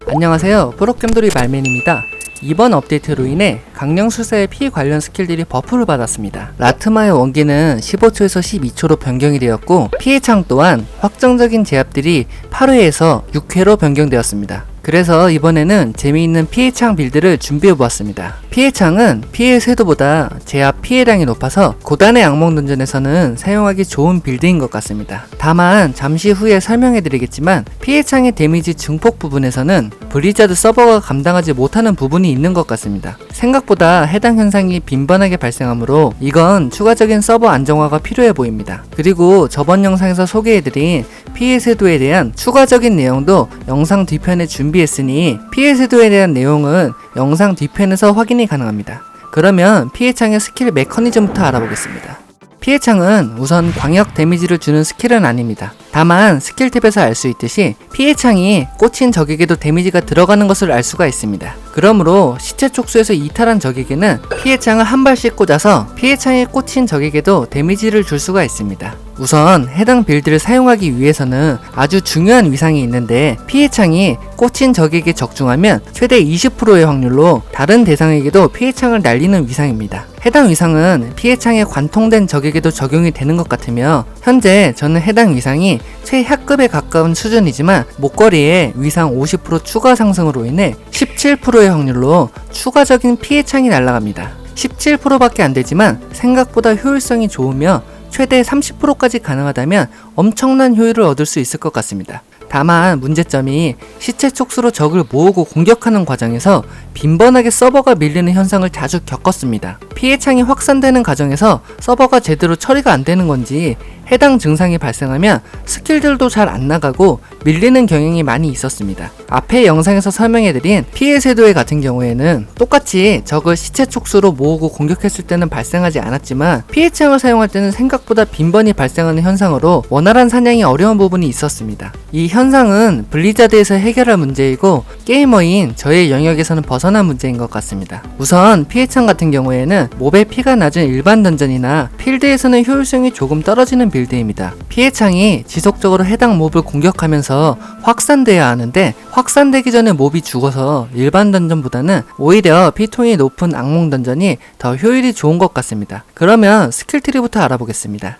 안녕하세요, 프로겜돌이 말맨입니다. 이번 업데이트로 인해 강령술사의 피 관련 스킬들이 버프를 받았습니다. 라트마의 원기는 15초에서 12초로 변경이 되었고, 피해 창 또한 확정적인 제압들이 8회에서 6회로 변경되었습니다. 그래서 이번에는 재미있는 피해창 빌드를 준비해보았습니다. 피해창은 피해 쇄도보다 제압 피해량이 높아서 고단의 악몽 던전에서는 사용하기 좋은 빌드인 것 같습니다. 다만 잠시 후에 설명해드리겠지만 피해창의 데미지 증폭 부분에서는 블리자드 서버가 감당하지 못하는 부분이 있는 것 같습니다. 생각보다 해당 현상이 빈번하게 발생하므로 이건 추가적인 서버 안정화가 필요해 보입니다. 그리고 저번 영상에서 소개해드린 피해 쇄도에 대한 추가적인 내용도 영상 뒤편에 준비했으니 피해 쇄도에 대한 내용은 영상 뒤편에서 확인이 가능합니다. 그러면 피해창의 스킬 메커니즘부터 알아보겠습니다. 피해창은 우선 광역 데미지를 주는 스킬은 아닙니다. 다만 스킬 탭에서 알 수 있듯이 피해창이 꽂힌 적에게도 데미지가 들어가는 것을 알 수가 있습니다. 그러므로 시체 촉수에서 이탈한 적에게는 피해창을 한 발씩 꽂아서 피해창에 꽂힌 적에게도 데미지를 줄 수가 있습니다. 우선 해당 빌드를 사용하기 위해서는 아주 중요한 위상이 있는데, 피해창이 꽂힌 적에게 적중하면 최대 20%의 확률로 다른 대상에게도 피해창을 날리는 위상입니다. 해당 위상은 피해창에 관통된 적에게도 적용이 되는 것 같으며, 현재 저는 해당 위상이 최하급에 가까운 수준이지만 목걸이에 위상 50% 추가 상승으로 인해 17%의 확률로 추가적인 피해창이 날아갑니다. 17%밖에 안 되지만 생각보다 효율성이 좋으며 최대 30%까지 가능하다면 엄청난 효율을 얻을 수 있을 것 같습니다. 다만 문제점이 시체 촉수로 적을 모으고 공격하는 과정에서 빈번하게 서버가 밀리는 현상을 자주 겪었습니다. 피해창이 확산되는 과정에서 서버가 제대로 처리가 안 되는 건지 해당 증상이 발생하면 스킬들도 잘 안 나가고 밀리는 경향이 많이 있었습니다. 앞에 영상에서 설명해드린 피해 쇄도의 같은 경우에는 똑같이 적을 시체 촉수로 모으고 공격했을 때는 발생하지 않았지만 피해창을 사용할 때는 생각보다 빈번히 발생하는 현상으로 원활한 사냥이 어려운 부분이 있었습니다. 이 현상은 블리자드에서 해결할 문제이고 게이머인 저의 영역에서는 벗어난 문제인 것 같습니다. 우선 피해창 같은 경우에는 몹의 피가 낮은 일반 던전이나 필드에서는 효율성이 조금 떨어지는 빌드입니다. 피해창이 지속적으로 해당 몹을 공격하면서 확산돼야 하는데, 확산되기 전에 몹이 죽어서 일반 던전보다는 오히려 피통이 높은 악몽 던전이 더 효율이 좋은 것 같습니다. 그러면 스킬트리부터 알아보겠습니다.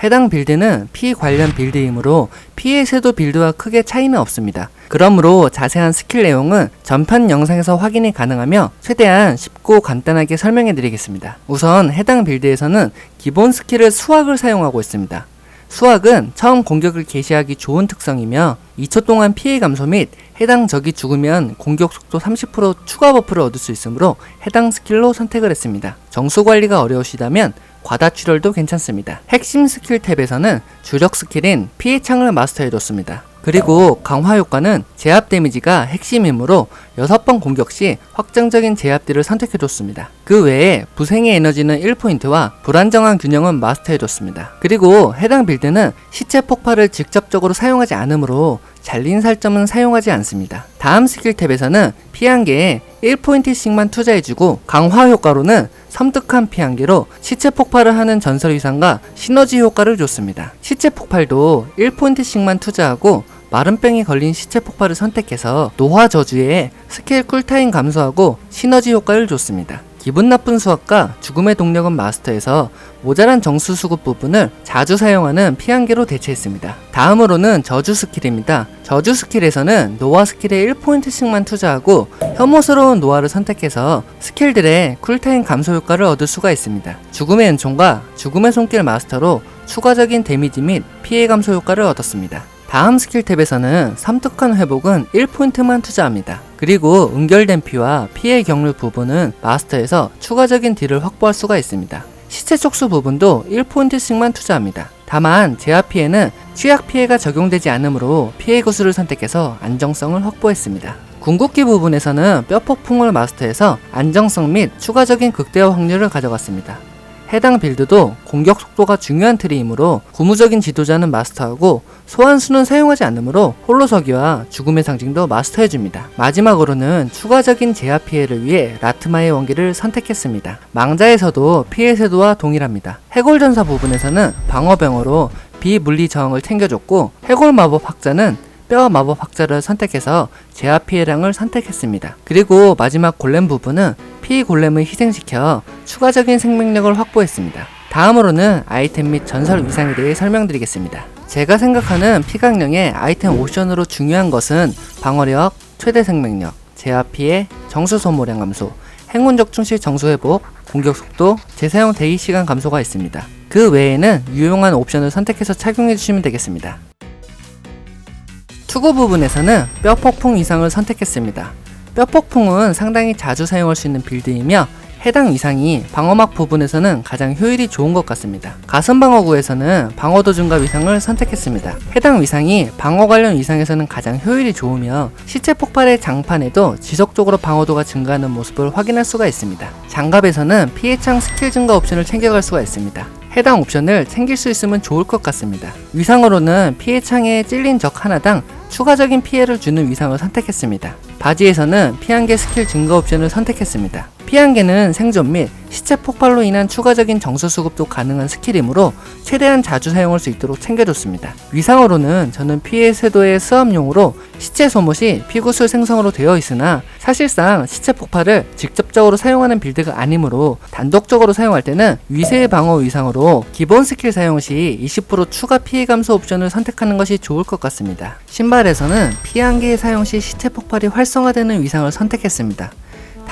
해당 빌드는 피 관련 빌드이므로 피해 쇄도 빌드와 크게 차이는 없습니다. 그러므로 자세한 스킬 내용은 전편 영상에서 확인이 가능하며 최대한 쉽고 간단하게 설명해 드리겠습니다. 우선 해당 빌드에서는 기본 스킬을 수확을 사용하고 있습니다. 수확은 처음 공격을 개시하기 좋은 특성이며 2초 동안 피해 감소 및 해당 적이 죽으면 공격 속도 30% 추가 버프를 얻을 수 있으므로 해당 스킬로 선택을 했습니다. 정수 관리가 어려우시다면 과다출혈도 괜찮습니다. 핵심 스킬 탭에서는 주력 스킬인 피해창을 마스터해뒀습니다. 그리고 강화 효과는 제압 데미지가 핵심이므로 6번 공격 시 확정적인 제압들을 선택해줬습니다. 그 외에 부생의 에너지는 1포인트와 불안정한 균형은 마스터해줬습니다. 그리고 해당 빌드는 시체 폭발을 직접적으로 사용하지 않으므로 잘린 살점은 사용하지 않습니다. 다음 스킬 탭에서는 피한개에 1포인트씩만 투자해주고, 강화 효과로는 섬뜩한 피한개로 시체 폭발을 하는 전설 위상과 시너지 효과를 줬습니다. 시체 폭발도 1포인트씩만 투자하고 마른병에 걸린 시체 폭발을 선택해서 노화 저주에 스킬 쿨타임 감소하고 시너지 효과를 줬습니다. 기분 나쁜 수확과 죽음의 동력은 마스터해서 모자란 정수 수급 부분을 자주 사용하는 피한개로 대체했습니다. 다음으로는 저주 스킬입니다. 저주 스킬에서는 노화 스킬에 1포인트씩만 투자하고 혐오스러운 노화를 선택해서 스킬들의 쿨타임 감소 효과를 얻을 수가 있습니다. 죽음의 은총과 죽음의 손길 마스터로 추가적인 데미지 및 피해 감소 효과를 얻었습니다. 다음 스킬 탭에서는 섬뜩한 회복은 1포인트만 투자합니다. 그리고 응결된 피와 피해 경률 부분은 마스터에서 추가적인 딜을 확보할 수가 있습니다. 시체 촉수 부분도 1포인트씩만 투자합니다. 다만 제압 피해는 취약 피해가 적용되지 않으므로 피해 구슬을 선택해서 안정성을 확보했습니다. 궁극기 부분에서는 뼈폭풍을 마스터해서 안정성 및 추가적인 극대화 확률을 가져갔습니다. 해당 빌드도 공격 속도가 중요한 트리이므로 고무적인 지도자는 마스터하고 소환수는 사용하지 않으므로 홀로서기와 죽음의 상징도 마스터해줍니다. 마지막으로는 추가적인 제압 피해를 위해 라트마의 원기를 선택했습니다. 망자에서도 피해 쇄도와 동일합니다. 해골전사 부분에서는 방어병으로 비물리 저항을 챙겨줬고, 해골 마법 학자는 뼈 마법 학자를 선택해서 제압 피해량을 선택했습니다. 그리고 마지막 골렘 부분은 피 골렘을 희생시켜 추가적인 생명력을 확보했습니다. 다음으로는 아이템 및 전설 위상에 대해 설명드리겠습니다. 제가 생각하는 피강령의 아이템 옵션으로 중요한 것은 방어력, 최대 생명력, 제압 피해, 정수 소모량 감소, 행운 적중 시 정수 회복, 공격 속도, 재사용 대기 시간 감소가 있습니다. 그 외에는 유용한 옵션을 선택해서 착용해 주시면 되겠습니다. 투구 부분에서는 뼈폭풍 위상을 선택했습니다. 뼈폭풍은 상당히 자주 사용할 수 있는 빌드이며 해당 위상이 방어막 부분에서는 가장 효율이 좋은 것 같습니다. 가슴 방어구에서는 방어도 증가 위상을 선택했습니다. 해당 위상이 방어 관련 위상에서는 가장 효율이 좋으며 시체 폭발의 장판에도 지속적으로 방어도가 증가하는 모습을 확인할 수가 있습니다. 장갑에서는 피해창 스킬 증가 옵션을 챙겨갈 수가 있습니다. 해당 옵션을 챙길 수 있으면 좋을 것 같습니다. 위상으로는 피해창에 찔린 적 하나당 추가적인 피해를 주는 위상을 선택했습니다. 바지에서는 피한개 스킬 증가 옵션을 선택했습니다. 피한개는 생존 및 시체 폭발로 인한 추가적인 정수 수급도 가능한 스킬이므로 최대한 자주 사용할 수 있도록 챙겨줬습니다. 위상으로는 저는 피해 쇄도의 수압용으로 시체 소모 시 피구술 생성으로 되어 있으나 사실상 시체 폭발을 직접적으로 사용하는 빌드가 아니므로 단독적으로 사용할 때는 위세 방어 위상으로 기본 스킬 사용 시 20% 추가 피해 감소 옵션을 선택하는 것이 좋을 것 같습니다. 신발에서는 피한개 사용 시 시체 폭발이 활성화되는 위상을 선택했습니다.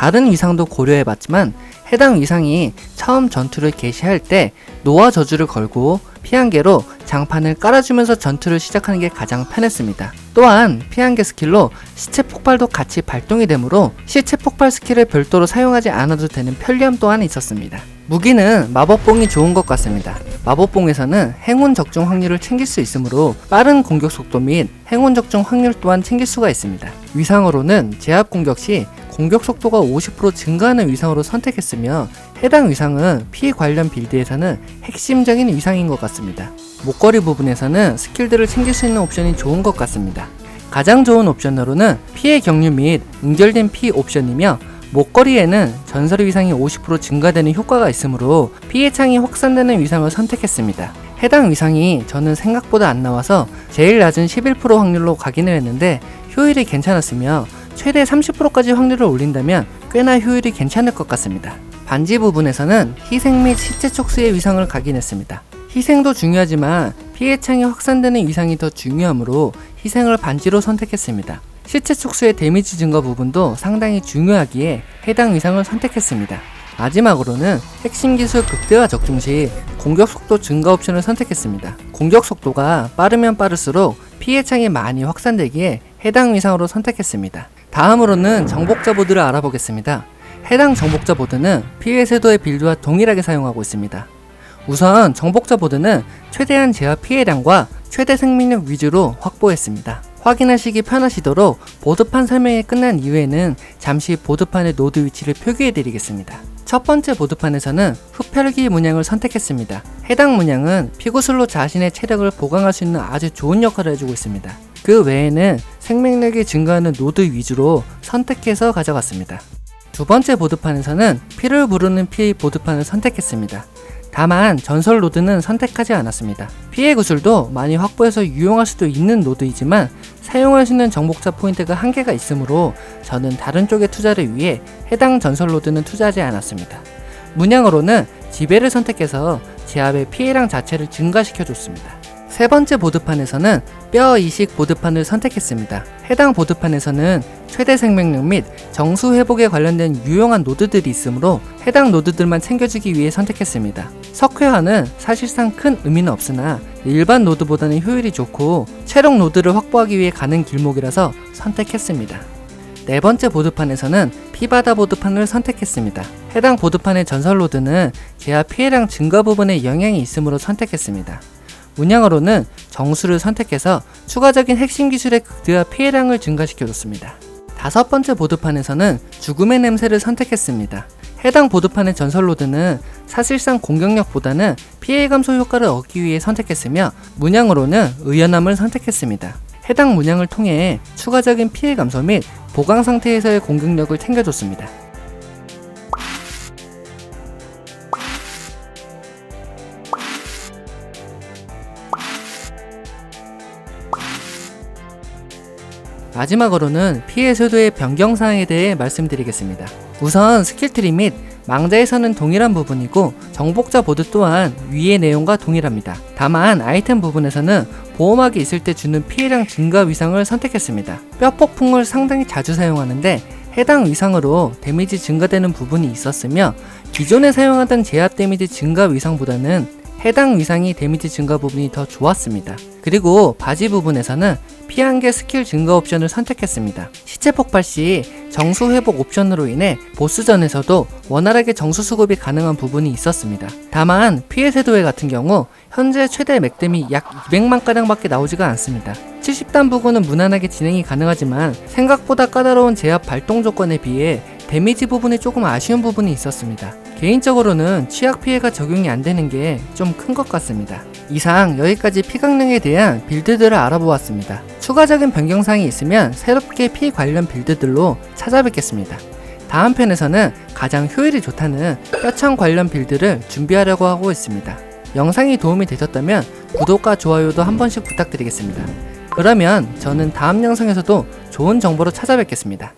다른 위상도 고려해봤지만 해당 위상이 처음 전투를 개시할 때 노화 저주를 걸고 피한개로 장판을 깔아주면서 전투를 시작하는 게 가장 편했습니다. 또한 피한개 스킬로 시체 폭발도 같이 발동이 되므로 시체 폭발 스킬을 별도로 사용하지 않아도 되는 편리함 또한 있었습니다. 무기는 마법봉이 좋은 것 같습니다. 마법봉에서는 행운 적중 확률을 챙길 수 있으므로 빠른 공격 속도 및 행운 적중 확률 또한 챙길 수가 있습니다. 위상으로는 제압 공격 시 공격 속도가 50% 증가하는 위상으로 선택했으며 해당 위상은 피 관련 빌드에서는 핵심적인 위상인 것 같습니다. 목걸이 부분에서는 스킬들을 챙길 수 있는 옵션이 좋은 것 같습니다. 가장 좋은 옵션으로는 피해 경류 및 응결된 피 옵션이며 목걸이에는 전설 위상이 50% 증가되는 효과가 있으므로 피해 창이 확산되는 위상을 선택했습니다. 해당 위상이 저는 생각보다 안 나와서 제일 낮은 11% 확률로 각인을 했는데 효율이 괜찮았으며 최대 30%까지 확률을 올린다면 꽤나 효율이 괜찮을 것 같습니다. 반지 부분에서는 희생 및 시체 촉수의 위상을 각인했습니다. 희생도 중요하지만 피해 창이 확산되는 위상이 더 중요하므로 희생을 반지로 선택했습니다. 시체 촉수의 데미지 증가 부분도 상당히 중요하기에 해당 위상을 선택했습니다. 마지막으로는 핵심 기술 극대화 적중 시 공격 속도 증가 옵션을 선택했습니다. 공격 속도가 빠르면 빠를수록 피해 창이 많이 확산되기에 해당 위상으로 선택했습니다. 다음으로는 정복자 보드를 알아보겠습니다. 해당 정복자 보드는 피해 쇄도의 빌드와 동일하게 사용하고 있습니다. 우선 정복자 보드는 최대한 제압 피해량과 최대 생명력 위주로 확보했습니다. 확인하시기 편하시도록 보드판 설명이 끝난 이후에는 잠시 보드판의 노드 위치를 표기해 드리겠습니다. 첫 번째 보드판에서는 흡혈기 문양을 선택했습니다. 해당 문양은 피구술로 자신의 체력을 보강할 수 있는 아주 좋은 역할을 해주고 있습니다. 그 외에는 생명력이 증가하는 노드 위주로 선택해서 가져갔습니다. 두 번째 보드판에서는 피를 부르는 피 보드판을 선택했습니다. 다만 전설 노드는 선택하지 않았습니다. 피해 구슬도 많이 확보해서 유용할 수도 있는 노드이지만 사용할 수 있는 정복자 포인트가 한계가 있으므로 저는 다른 쪽에 투자를 위해 해당 전설 노드는 투자하지 않았습니다. 문양으로는 지배를 선택해서 제압의 피해량 자체를 증가시켜줬습니다. 세 번째 보드판에서는 뼈 이식 보드판을 선택했습니다. 해당 보드판에서는 최대 생명력 및 정수 회복에 관련된 유용한 노드들이 있으므로 해당 노드들만 챙겨주기 위해 선택했습니다. 석회화는 사실상 큰 의미는 없으나 일반 노드보다는 효율이 좋고 체력 노드를 확보하기 위해 가는 길목이라서 선택했습니다. 네 번째 보드판에서는 피바다 보드판을 선택했습니다. 해당 보드판의 전설 노드는 제압 피해량 증가 부분에 영향이 있으므로 선택했습니다. 문양으로는 정수를 선택해서 추가적인 핵심 기술의 극대화 피해량을 증가시켜줬습니다. 다섯 번째 보드판에서는 죽음의 냄새를 선택했습니다. 해당 보드판의 전설 로드는 사실상 공격력보다는 피해 감소 효과를 얻기 위해 선택했으며 문양으로는 의연함을 선택했습니다. 해당 문양을 통해 추가적인 피해 감소 및 보강 상태에서의 공격력을 챙겨줬습니다. 마지막으로는 피해 쇄도의 변경 사항에 대해 말씀드리겠습니다. 우선 스킬트리 및 망자에서는 동일한 부분이고 정복자 보드 또한 위의 내용과 동일합니다. 다만 아이템 부분에서는 보호막이 있을 때 주는 피해량 증가 위상을 선택했습니다. 뼈폭풍을 상당히 자주 사용하는데 해당 위상으로 데미지 증가되는 부분이 있었으며 기존에 사용하던 제압 데미지 증가 위상보다는 해당 위상이 데미지 증가 부분이 더 좋았습니다. 그리고 바지 부분에서는 피한개 스킬 증가 옵션을 선택했습니다. 시체 폭발 시 정수 회복 옵션으로 인해 보스전에서도 원활하게 정수 수급이 가능한 부분이 있었습니다. 다만 피해 쇄도회 같은 경우 현재 최대 맥댐이 약 200만가량 밖에 나오지가 않습니다. 70단 부분은 무난하게 진행이 가능하지만 생각보다 까다로운 제압 발동 조건에 비해 데미지 부분이 조금 아쉬운 부분이 있었습니다. 개인적으로는 취약 피해가 적용이 안 되는 게 좀 큰 것 같습니다. 이상 여기까지 피강령에 대한 빌드들을 알아보았습니다. 추가적인 변경사항이 있으면 새롭게 피 관련 빌드들로 찾아뵙겠습니다. 다음 편에서는 가장 효율이 좋다는 뼈창 관련 빌드를 준비하려고 하고 있습니다. 영상이 도움이 되셨다면 구독과 좋아요도 한 번씩 부탁드리겠습니다. 그러면 저는 다음 영상에서도 좋은 정보로 찾아뵙겠습니다.